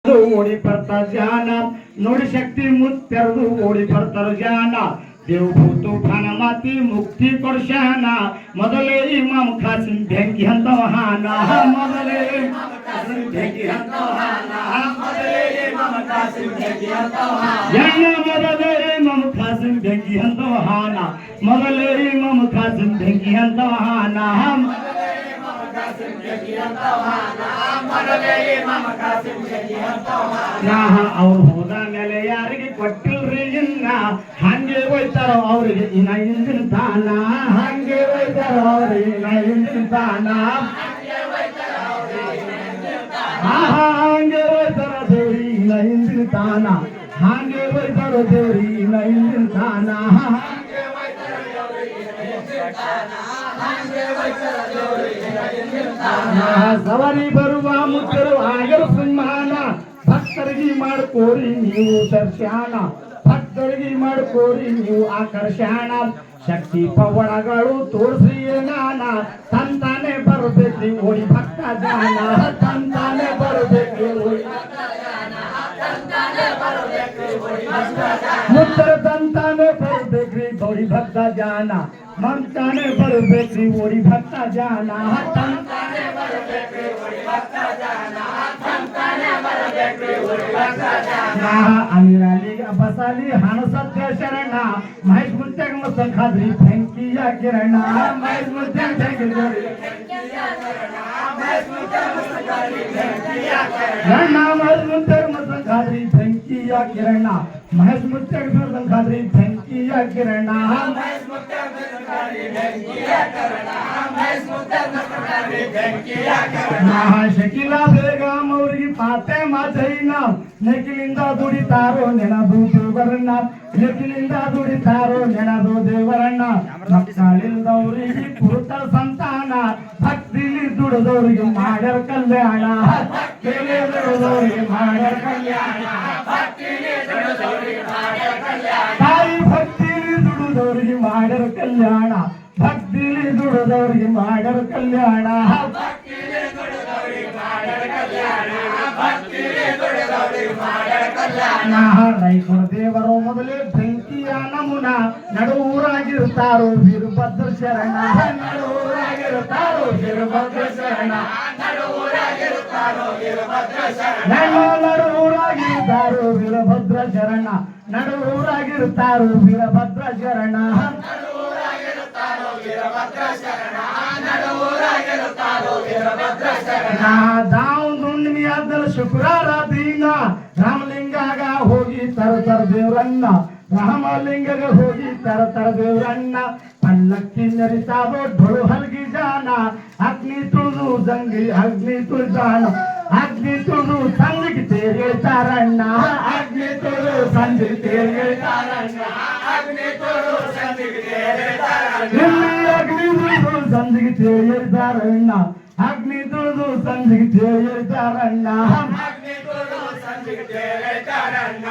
ಓಡಿ ಬರ್ತಾರ ಜಾನ ನೋಡಿ ಶಕ್ತಿ ಮುತ್ತೆರದು ಓಡಿ ಬರ್ತಾರ ಜಾನ ದೇವಭೂತು ಖಾನ ಮಾತಿ ಮುಕ್ತಿ ಕೊಡ್ಸ್ಯಾನ ಮೊದಲೇ ಇಮಾಮ್ ಖಾಸಿಂ ಬೆಂಕಿ ಅಂತ ಮಹಾನ ಮೊದಲೇ ಇಮಾಮ್ ಖಾಸಿಂ ಬೆಂಕಿ ಅಂತ ಮಹಾನ ಮೊದಲೇ ಇಮಾಮ್ ಖಾಸಿಂ ಬೆಂಕಿ ಅಂತ ಮಹಾನ ಮೊದಲೇ ಇಮಾಮ್ ಖಾಸಿಂ ಬೆಂಕಿ ಅಂತ ಮಹಾನ ಮೊದಲೇ ಇಮಾಮ್ ಖಾಸಿಂ ಬೆಂಕಿ ಅಂತ ಮಹಾನ ಅವ್ರು ಹೋದ ಮೇಲೆ ಯಾರಿಗೆ ಕೊಟ್ಟಿಲ್ರಿ ಇನ್ನ ಹಂಗೆ ಹೋಯ್ತಾರೋ ಅವ್ರಿಗೆ ಇನ್ನ ಹಿಂದಿನ ತಾನ ಹಂಗೆ ಹೋಯ್ತಾರೋ ಅವ್ರಿಗೆ ಇನ್ನ ಹಿಂದಿನ ತಾನ ಹಂಗೆ ಹೋಯ್ತಾರ ದೇವ್ರಿ ಇನ್ನ ಹಿಂದಿನ ತಾನ ಹಂಗೆ ಹೋಯ್ತಾರೋ ದೇವ್ರಿ ಇನ್ನ ಹಿಂದಿನ ತಾನ ಸವಾರಿ ಬರುವ ಮುತ್ತರು ಆಗರು ಸನ್ಮಾನ ಭಕ್ತರಿಗೆ ಮಾಡ್ಕೋರಿ ನೀವು ದರ್ಶನ ಭಕ್ತರಿಗೆ ಮಾಡ್ಕೋರಿ ನೀವು ಆಕರ್ಷಣ ಶಕ್ತಿ ಪವಳಗಳು ತೋರಿಸಿ ನಾನ ತಂತಾನೆ ಬರಬೇಕ್ರಿ ಓಡಿ ಭಕ್ತ ಜಾನ ತಂತಾನೆ ಬರಬೇಕ್ರಿ ಮುತ್ತರ ತಂತಾನೆ ಬರಬೇಕ್ರಿ ಓಡಿ ಭಕ್ತ ಜಾನ ಮಂತಾನೆ ಬರಬೇಕ್ರಿ ಓಡಿ ಭಕ್ತ ಜಾನ ತಂತಾನೆ ಬರಬೇಕ್ರಿ ಓಡಿ ಭಕ್ತ ಜಾನ ತಂತಾನೆ ಬರಬೇಕ್ರಿ ಓಡಿ ಭಕ್ತ ಜಾನ ಅಮಿರಾಲಿ ಬಸಾಲಿ ಹಣ ಸತ್ಯ ಶರಣ ಮಹೇಶ್ ಮುತ್ಯಾಗ ಮತ್ತ ಖಾದ್ರಿ ಬೆಂಕಿಯ ಕಿರಣ ಮಹೇಶ್ ಮುತ್ಯಾಗ ಬೆಂಕಿಯ ಕಿರಣ ಮಹೇಶ್ ಮುತ್ಯಾಗ ಮತ್ತ ಖಾದ್ರಿ ಬೆಂಕಿಯ ಕಿರಣ ಮಹೇಶ್ ಮುತ್ಯಾಗ ಮತ್ತ ಖಾದ್ರಿ ಬೆಂಕಿಯ ಕಿರಣ ಮಹೇಶ್ ಮುತ್ಯಾಗ ಮತ್ತ ಖಾದ್ರಿ ಬೆಂಕಿಯ ಕಿರಣ ಮಹೇಶ್ ಮುತ್ಯಾಗ ಮತ್ತ ಖಾದ್ರಿ ಬೆಂಕಿಯ ಕಿರಣ ಮಹೇಶ್ ಮುತ್ಯಾಗ ಮತ್ತ ಖಾದ್ರಿ ಬೆಂಕಿಯ ಕಿರಣ ಶಕಿಲಾ ಬೇಗಂ ಅವರಿಗೆ ಪಾತೆ ಮಾತೈನ ನೆಕಿಲಿಂದ ದುಡಿತಾರೋ ನೆನದು ದೇವರನ್ನ ನೆಕಿಲಿಂದ ದುಡಿತಾರೋ ನೆನದು ದೇವರನ್ನ ಮಕ್ಕಳಿಲ್ಲದವರಿಗೆ ಪುರುತ ಸಂತಾನ ಭಕ್ತಿಲಿ ದುಡಿದವರಿಗೆ ಮಾಡ್ಯಾರ ಕಲ್ಯಾಣ ಭಕ್ತಿಲಿ ದುಡಿದವರಿಗೆ ಮಾಡ್ಯಾರ ಕಲ್ಯಾಣ ಭಕ್ತಿಲಿ ದುಡಿದವರಿಗೆ ಮಾಡ್ಯಾರ ಕಲ್ಯಾಣ ತಾಯಿ ಭಕ್ತಿಲಿ ದುಡಿದವರಿಗೆ ಮಾಡ್ಯಾರ ಕಲ್ಯಾಣ ಭಕ್ತಿಲಿ ದುಡಿದವರಿಗೆ ಮಾಡ್ಯಾರ ಕಲ್ಯಾಣ ಭಕ್ತಿಲಿ ದುಡಿದವರಿಗೆ ಮಾಡ್ಯಾರ ಕಲ್ಯಾಣ ಭಕ್ತಿಲಿ ದುಡಿದವರಿಗೆ ಮಾಡ್ಯಾರ ಕಲ್ಯಾಣ ರೈತರ ದೇವರು ಮೊದಲೇ ಬೆಂಕಿಯ ನಮೂನ ನಡುವೂರಾಗಿರ್ತಾರೋ ವೀರಭದ್ರ ಶರಣ ನಡುವೂರಾಗಿರ್ತಾರೋ ವೀರಭದ್ರ ಶರಣ ನಡುವೂರಾಗಿರ್ತಾರೋ ವೀರಭದ್ರ ಶರಣ ನಡುವೂರಾಗಿರ್ತಾರೋ ವೀರಭದ್ರ ಶರಣ ನಡುವೂರಾಗಿರ್ತಾರೋ ವೀರಭದ್ರ ಶರಣ ನಡುವೂರಾಗಿರ್ತಾರೋ ವೀರಭದ್ರ ಶರಣ ನಡುವೂರಾಗಿರ್ತಾರೋ ವೀರಭದ್ರ ಶರಣ ಹುಣ್ಣಿಮೆಯಾದ ಶುಕ್ರವಾರ ದಿನ ರಾಮಲಿಂಗಾಗ ಹೋಗಿ ತರ ದೇವ್ರನ್ನ ರಾಮಲಿಂಗಗ ಹೋಗಿ ತರ ದೇವ್ರನ್ನ ಪಲ್ಲಕ್ಕಿ ನರಿತಾರೋ ಢೊಳು ಹಲ್ಗಿ ಜಾನ ಅಗ್ನಿ ತುಳಿದು ಜಂಗಿ ಅಗ್ನಿ ತುಳಿದಾನ ಅಗ್ನಿ ತುಳಿದು ಸಂಜಿಗೆ ತೇರ್ತಾರಣ್ಣ ಅಗ್ನಿ ತುಳಿದು ಸಂಜಿಗೆ ತೇರ್ತಾರಣ್ಣ ಅಗ್ನಿ ತುಳಿದು ಸಂಜಿಗೆ ತೇರ್ತಾರಣ್ಣ ಅಗ್ನಿ ತುಳಿದು ಸಂಜಿಗೆ ತೇರ್ತಾರಣ್ಣ ಅಗ್ನಿ ತುಳಿದು ಸಂಜಿಗೆ ತೇರ್ತಾರಣ್ಣ ಅಗ್ನಿ ತುಳಿದು ಸಂಜಿಗೆ ತೇರ್ತಾರಣ್ಣ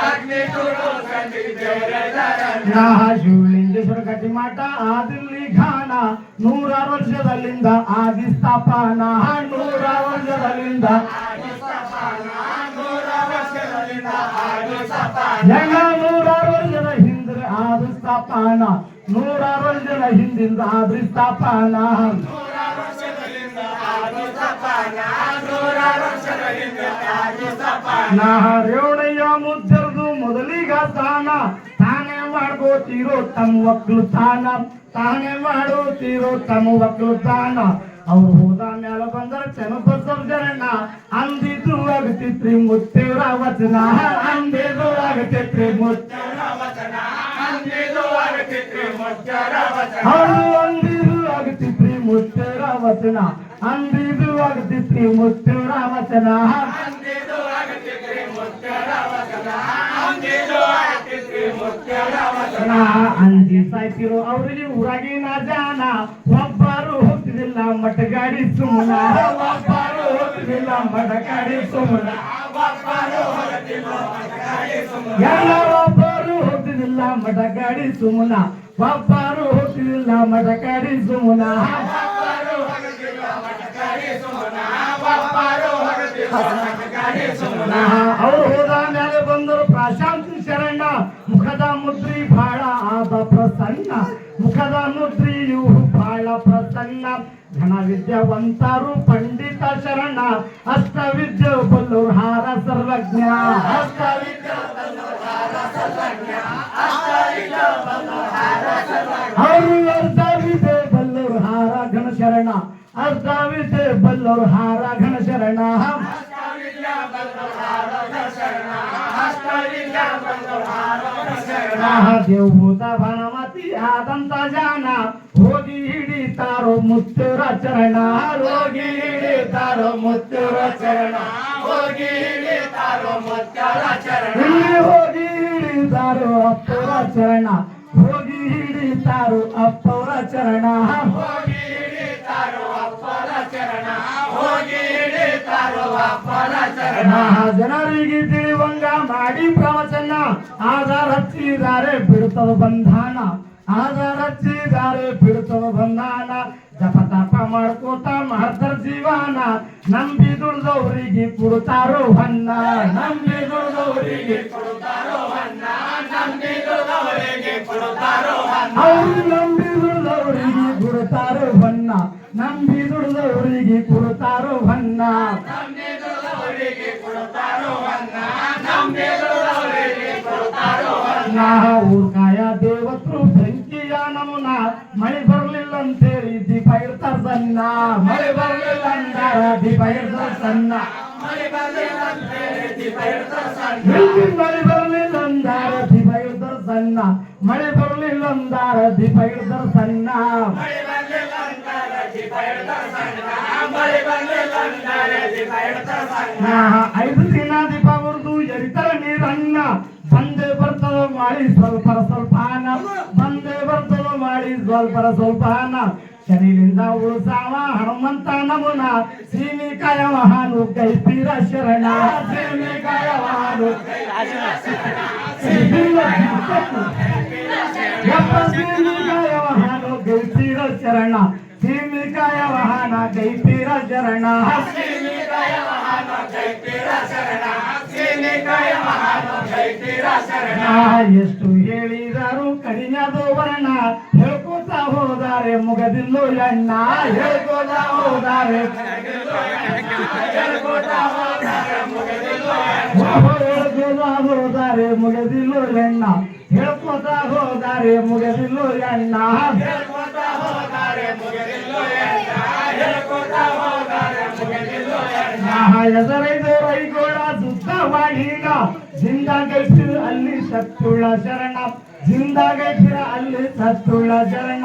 ಅಗ್ನಿ ತುಳಿದು ಸಂಜಿಗೆ ತೇರ್ತಾರಣ್ಣ ಶಿವಲಿಂಗೇಶ್ವರ ಗಟ್ಟಿಮಠ ಆದಿಲ್ಲಿ ಘಾನ 100 ವರ್ಷದಲ್ಲಿಂದ ಆದಿ ಸ್ಥಾಪನ 100 ವರ್ಷದಲ್ಲಿಂದ ಆದಿ ಸ್ಥಾಪನ 100 ವರ್ಷದಲ್ಲಿಂದ ಆದಿ ಸ್ಥಾಪನ 100 ವರ್ಷದ ಹಿಂದೆ ಆದಿ ಸ್ಥಾಪನ 100 ವರ್ಷದ ಹಿಂದಿಂದ ಆದಿ ಸ್ಥಾಪನ ರೇವಣಯ್ಯ ಮುದ್ದರದು ಮೊದಲಿಗ ತಾನ ತಾನೇ ಮಾಡ್ಕೋತೀರೋ ತಮ್ಮ ಒಕ್ಕಲು ತಾನ ತಾನೇ ಮಾಡೋತೀರೋ ತಮ್ಮ ಒಕ್ಕಲು ತಾನ ಅವ್ರು ಹೋದ ಮೇಲೆ ಬಂದರ ಚೆನ್ನಬಸವ ಶರಣ ಅಂದಿದ್ದು ಆಗತಿತ್ರಿ ಮುತ್ತೇವ್ರ ವಚನ ಅಂದಿದ್ದು ಆಗತಿತ್ರಿ ಮುತ್ತೇವ್ರ ವಚನ ಅಂದಿದ್ದು ಆಗತಿತ್ರಿ ಮುತ್ತೇವ್ರ ವಚನ ಅಂದಿದ್ದು ಆಗತಿತ್ರಿ ಮುತ್ತೇವ್ರ ವಚನ ಅಂದಿದ್ದು ಆಗತಿತ್ರಿ ಮುತ್ತೇವ್ರ ವಚನ ಅಂದಿದ್ದು ಆಗತಿತ್ರಿ ಮುತ್ತೇವ್ರ ವಚನ ಅಂದಿದ್ದು ಆಗತಿತ್ರಿ ಮುತ್ತೇವ್ರ ವಚನ ಅಂದಿ ಸಾಯ್ತಿರೋ ಅವ್ರಿಗೆ ಊರಾಗಿನ ಜಾನ ಒಬ್ಬರು ಹೋಗ್ತಿದಿಲ್ಲ ಮಟಗಾಡಿ ಸುಮ್ಮನ ಒಬ್ಬರು ಹೋಗ್ತಿದಿಲ್ಲ ಮಟಗಾಡಿ ಸುಮ್ಮನ ಒಬ್ಬರು ಹೋಗ್ತಿದಿಲ್ಲ ಮಟಗಾಡಿ ಸುಮ್ಮನ ಎಲ್ಲ ಒಬ್ಬರು ಹೋಗ್ತಿದಿಲ್ಲ ಮಟಗಾಡಿ ಸುಮ್ಮನ ಒಬ್ಬರು ಹೋಗ್ತಿದಿಲ್ಲ ಮಟಗಾಡಿ ಸುಮ್ಮನ ಒಬ್ಬರು ಹೋಗ್ತಿದಿಲ್ಲ ಮಟಗಾಡಿ ಸುಮ್ಮನ ಅವರು ಹೋದ ಮೇಲೆ ಬಂದರು ಪ್ರಶಾಂತಿ ಶರಣ ಮುಖದ ಮುದ್ರಿ ಬಹಳ ಆದ ಪ್ರಸನ್ನ ಮುಖದ ಮುದ್ರಿಯು ಬಹಳ ಪ್ರಸನ್ನ ಘನ ವಿದ್ಯಾವಂತರು ಪಂಡಿತ ಶರಣ ಅಷ್ಟ ವಿದ್ಯೆ ಬಲ್ಲೂರು ಹಾರ ಸರ್ವಜ್ಞ ಅವರು ಅರ್ಧ ವಿದ್ಯೆ ಬಲ್ಲೂರು ಹಾರ ಘನ ಶರಣ ಅರ್ಧ ವಿದ್ಯೆ ಬಲ್ಲೂರು ಹಾರ ಘನ ಶರಣ ದೇವಭೂತ ಭಾನುಮತಿ ಆದಂತ ಜಾನ ಹೋಗಿ ಹಿಡಿತಾರೋ ಮುತ್ತುರ ಚರಣ ಹೋಗಿ ಹಿಡಿತಾರೋ ಮುತ್ತುರ ಚರಣ ಹೋಗಿ ಹಿಡಿತಾರೋ ಮುತ್ತರ ಚರಣ ಹೋಗಿ ಹಿಡಿತಾರೋ ಅಪ್ಪರ ಚರಣ ಹೋಗಿ ಹಿಡಿತಾರೋ ಅಪ್ಪರ ಚರಣ ಹೋಗಿ ಹಿಡಿತಾರೋ ಅಪ್ಪರ ಚರಣ ಹೋಗಿ ಹಿಡಿತಾರೋ ಅಪ್ಪರ ಚರಣ ಜನರಿಗೆ ತಿಳಿವಂಗ ಮಾಡಿ ಪ್ರವಚನ ಆಧಾರ ಹಚ್ಚಿದ್ದಾರೆ ಬಿಡುತ್ತದ ಬಂಧಾನ ಆಧಾರ ಹಚ್ಚಿದ್ದಾರೆ ಬಿಡುತ್ತದ ಬಂಧಾನ ಜಪ ತಪ ಮಾಡ್ಕೋತ ಮಾಡ್ತಾರ ಜೀವನ ನಂಬಿ ದುಡ್ದವ್ರಿಗೆ ಕೊಡ್ತಾರೋ ಹೊನ್ನ ನಂಬಿ ದುಡ್ದವ್ರಿಗೆ ಕೊಡ್ತಾರೋ ಹೊನ್ನ ನಂಬಿ ದುಡ್ದವರಿಗೆ ಕೊಡ್ತಾರೋ ಹೊನ್ನ ಅವ್ರು ನಂಬಿ ದುಡ್ದವ್ರಿಗೆ ಕೊಡ್ತಾರೋ ಹೊನ್ನ ನಂಬಿ ದುಡ್ದವ್ರಿಗೆ ಕೊಡ್ತಾರೋ ಹೊನ್ನ ನಂಬಿ ದುಡ್ದವರಿಗೆ ಕೊಡ್ತಾರೋ ಹೊನ್ನ ನಂಬಿ ದುಡ್ದವರಿಗೆ ಕೊಡ್ತಾರೋ ಹೊನ್ನ ಊರ್ಕಾಯ ದೇವತ್ರು ಬೆಂಕಿಯ ನಮನ ಮಳೆ ಬರ್ಲಿಲ್ಲ ಅಂತೇಳಿ ದೀಪ ಇಡ್ತಾರ ಸಣ್ಣ ಮಳೆ ಬರ್ಲಿಲ್ಲ ಅಂದಾರ ದೀಪ ಇಡ್ತಾರ ಸಣ್ಣ ಮಳೆ ಬರ್ಲಿಲ್ಲ ಅಂತೇಳಿ ದೀಪ ಇಡ್ತಾರ ಸಣ್ಣ ಮಳೆ ಬರ್ಲಿಲ್ಲ ಅಂದಾರ ದೀಪ ಇಡ್ತಾರ ಸಣ್ಣ ಮಳೆ ಬರ್ಲಿಲ್ಲ ಅಂದಾರ ದೀಪ ಇಡ್ತಾರ ಸಣ್ಣ ಮಳೆ ಬರ್ಲಿಲ್ಲ ಅಂದಾರ ದೀಪ ಇಡ್ತಾರ ಸಣ್ಣ ಮಳೆ ಬರ್ಲಿಲ್ಲ ಅಂದಾರ ದೀಪ ಇಡ್ತಾರ ಸಣ್ಣ 5 ದಿನ ದೀಪ ಉರ್ದು ಎರಿತಾರ ನೀರನ್ನ ಬಂದೆ ಬರ್ತದ ಮಾಡಿ ಸ್ವಲ್ಪರ ಸ್ವಲ್ಪಾನ ಬಂದೆ ಬರ್ತದ ಮಾಡಿ ಸ್ವಲ್ಪರ ಸ್ವಲ್ಪಾನ ಶನಿಲಿಂದ ಉಳಿಸಾವ ಹನುಮಂತ ನಮುನ ಸೀಮಿಕಾಯ ಮಹಾನು ಕೈಪೀರ ಶರಣ ಸೀಮಿಕಾಯ ಮಹಾನು ಸೀಮಿಕಾಯ ಮಹಾನು ಕೈಪೀರ ಶರಣ ಸೀಮಿಕಾಯ ವಾಹನ ಕೈಪೀರ ಶರಣ ಸೀಮಿಕಾಯ ವಾಹನ ಕೈಪೀರ ಶರಣ ಸೀಮಿಕಾಯ ವಾಹನ ಕೈಪೀರ ಶರಣ ಎಷ್ಟು ಹೇಳಿದರು ಕಡಿಮೆದು ವರ್ಣ ಹೇಳ್ಕೋತ ಹೋದಾರೆ ಮುಗದಿಲ್ಲೋ ಎಣ್ಣ ಹೇಳ್ಕೋತ ಹೋದಾರೆ ಹೇಳ್ಕೋತ ಹೋದಾರೆ ಮುಗದಿಲ್ಲೋ ಎಣ್ಣ ಹೇಳ್ಕೋತ ಹೋದಾರೆ ಮುಗದಿಲ್ಲೋ ಎಣ್ಣ ಹೇಳ್ಕೋತ ಹೋದಾರೆ ಮುಗದಿಲ್ಲೋ ಎಣ್ಣ ಹೇಳ್ಕೋತ ಹೋದಾರೆ ಮುಗದಿಲ್ಲೋ ಎಣ್ಣ ಎದರೈದು ರೈಗೋಳ ಸುತ್ತವಾಗೀಗ ಜಿಂದಾಗೈತಿರ ಅಲ್ಲಿ ಸತ್ತುಳ್ಳ ಶರಣ ಜಿಂದಾಗೈತಿರ ಅಲ್ಲಿ ಸತ್ತುಳ್ಳ ಶರಣ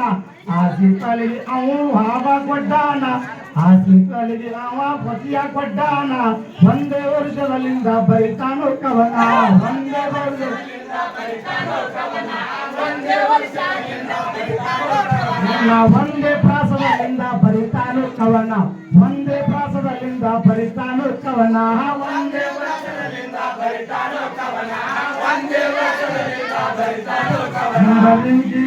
ಆಸಿ ಕಲಿಗೆ ಅವು ಹಾವ ಕೊಟ್ಟಾನ ಆಸಿ ಕಲಿಗೆ ಅವ ಪತಿಯ ಕೊಟ್ಟಾನ ಒಂದೇ ವರ್ಷದಲ್ಲಿಂದ ಬರಿತಾನೋ ಕವನ ಒಂದೇ ವರ್ಷದಿಂದ ಬರಿತಾನೋ ಕವನ ಒಂದೇ ವರ್ಷದಿಂದ ಬರಿತಾನೋ ಕವನ ಒಂದೇ ಪ್ರಾಸದಲ್ಲಿಂದ ಬರಿತಾನೋ ಕವನ ಒಂದೇ ಪ್ರಾಸದಲ್ಲಿಂದ ಬರಿತಾನೋ ಕವನ ಒಂದೇ ವರ್ಷದಿಂದ ಬರಿತಾನೋ ಕವನ ಒಂದೇ ವರ್ಷದಿಂದ ಬರಿತಾನೋ ಕವನ